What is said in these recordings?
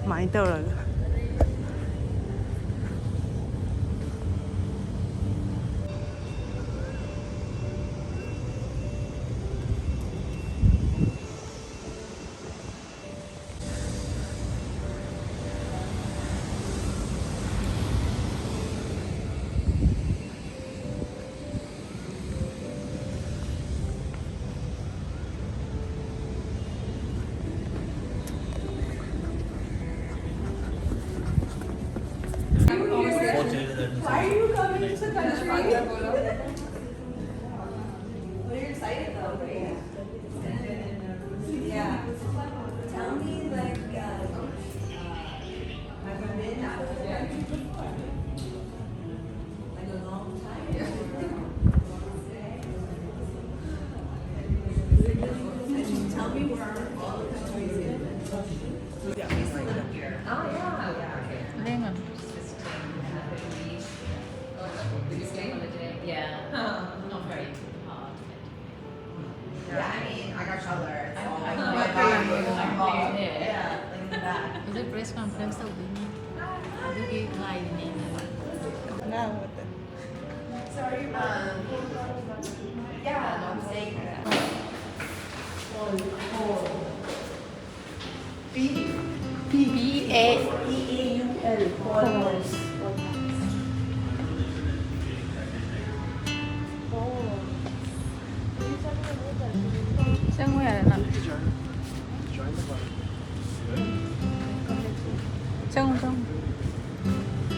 많이 떨어요. Why are you coming to the country? You're excited though, right? Yeah. Tell me like, have you been out of there before? Like a long time? Tell me where all the countries in. Oh yeah. Lengan. Did you stay holiday? Yeah. Not very hard. Yeah, I mean, I got color. I'm bald. here. Yeah, like in the back. Is it press conference tao din? Hindi kay live niya. Na what the? Sorry, yeah, no, I'm saying that. P-A-E-A-U-L, Paul. Somewhere na. Trong.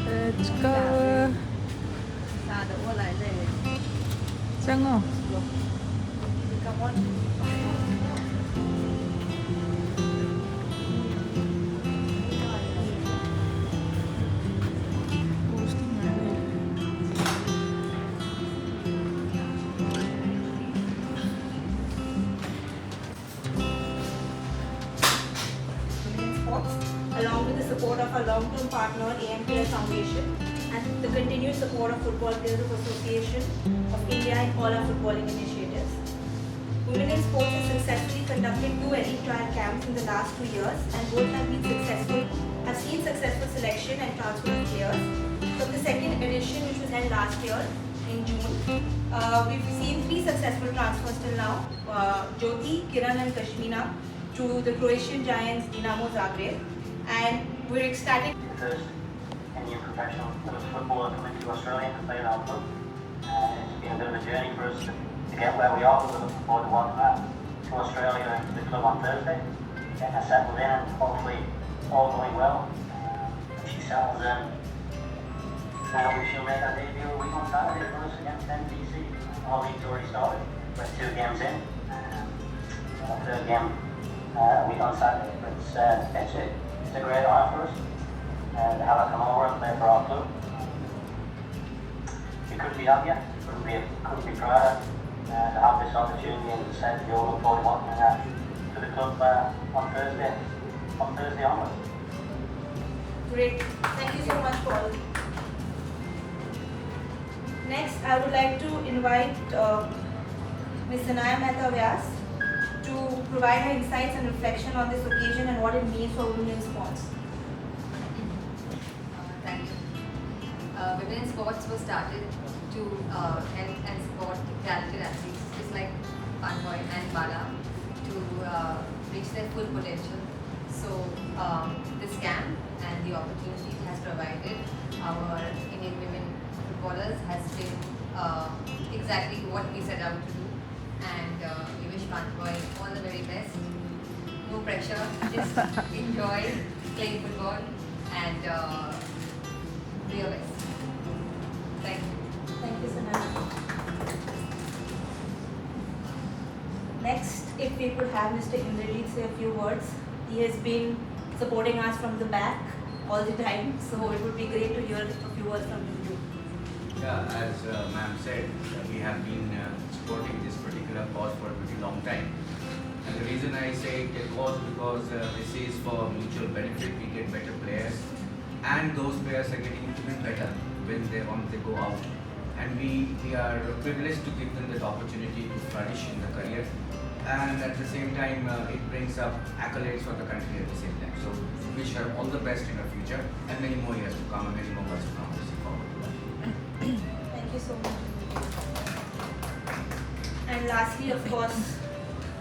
Let's go. Trong oh. Along with the support of our long-term partner AMPL Foundation and the continued support of Football Players Association of India and all our footballing initiatives. Women in Sports has successfully conducted 2 elite trial camps in the last 2 years and both have seen successful selection and transfer of players. From the second edition, which was held last year in June, we've seen 3 successful transfers till now, Jyoti, Kiran and Kashmina to the Croatian giants Dinamo Zagreb, and we're ecstatic. First Indian professional footballer coming to Australia to play in our club. It's been a bit of a journey for us to get where we are. We're looking forward to welcome her to Australia and to the club on Thursday, getting her settled in and hopefully all going well. When she settles in, we shall make our debut a week on Saturday for us against NBC. Our league's already started. We're 2 games in. Our third game a week on Saturday, but it's a great honour for us to have her come over and play for our club. We couldn't be happier, couldn't be prouder to have this opportunity and to say that you'll look forward to welcoming her to the club on Thursday onwards. Great. Thank you so much, Paul. Next, I would like to invite Ms. Sanaya Mehta Vyas to provide her insights and reflection on this occasion and what it means for women in sports. Thank you. Women in sports was started to help and support talented athletes just like Panboy and Bala to reach their full potential. So this camp and the opportunity it has provided our Indian women footballers has been exactly what we set out to do, and we wish Panboy all the very best. No pressure, just enjoy playing football and do your best. Thank you. Thank you, Sanaya. Next, if we could have Mr. Indrajit say a few words. He has been supporting us from the back all the time, so it would be great to hear a few words from you. Yeah, as ma'am said, we have been supporting this particular cause for a pretty long time. And the reason I say it was because this is for mutual benefit. We get better players, and those players are getting even better when they go out. And we are privileged to give them that opportunity to flourish in the career. And at the same time, it brings up accolades for the country at the same time. So wish her all the best in her future and many more years to come and many more months to come. I look forward to that. Thank you so much. And lastly, of course,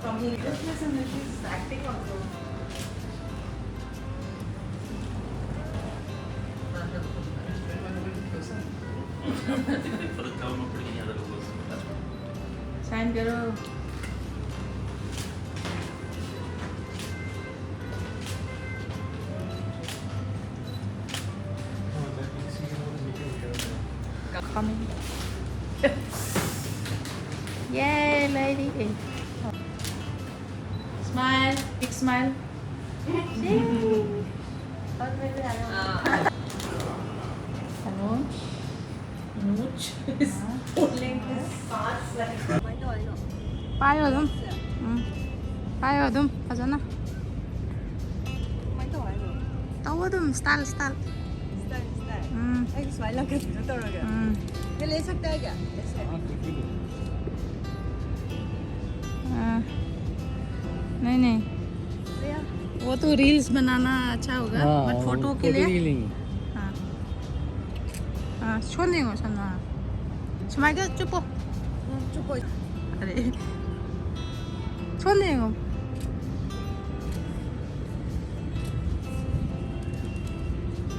from him. She's acting also. Sign करो coming. Yay, lady. Smile, big smile. Anuj is holding his cards like. पायो तुम पायो तुम फजना तब तुम style style ये ले सकता है क्या नहीं नहीं वो तो रील्स बनाना अच्छा होगा बट फोटो के लिए हाँ हाँ छोड़ देंगे सुनना सुमाइगा चुप हो चुप हो अरे छोड़ देंगे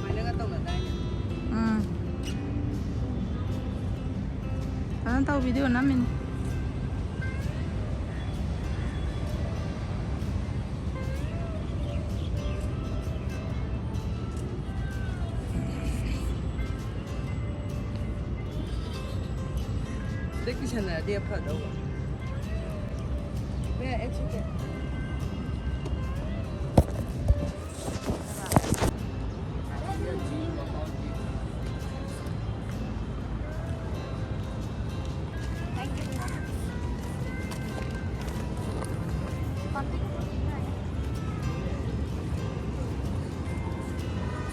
मैंने का तो बताया Kalian tahu video namin. देखी छन dia pada wa be actually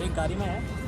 एक गाड़ी में है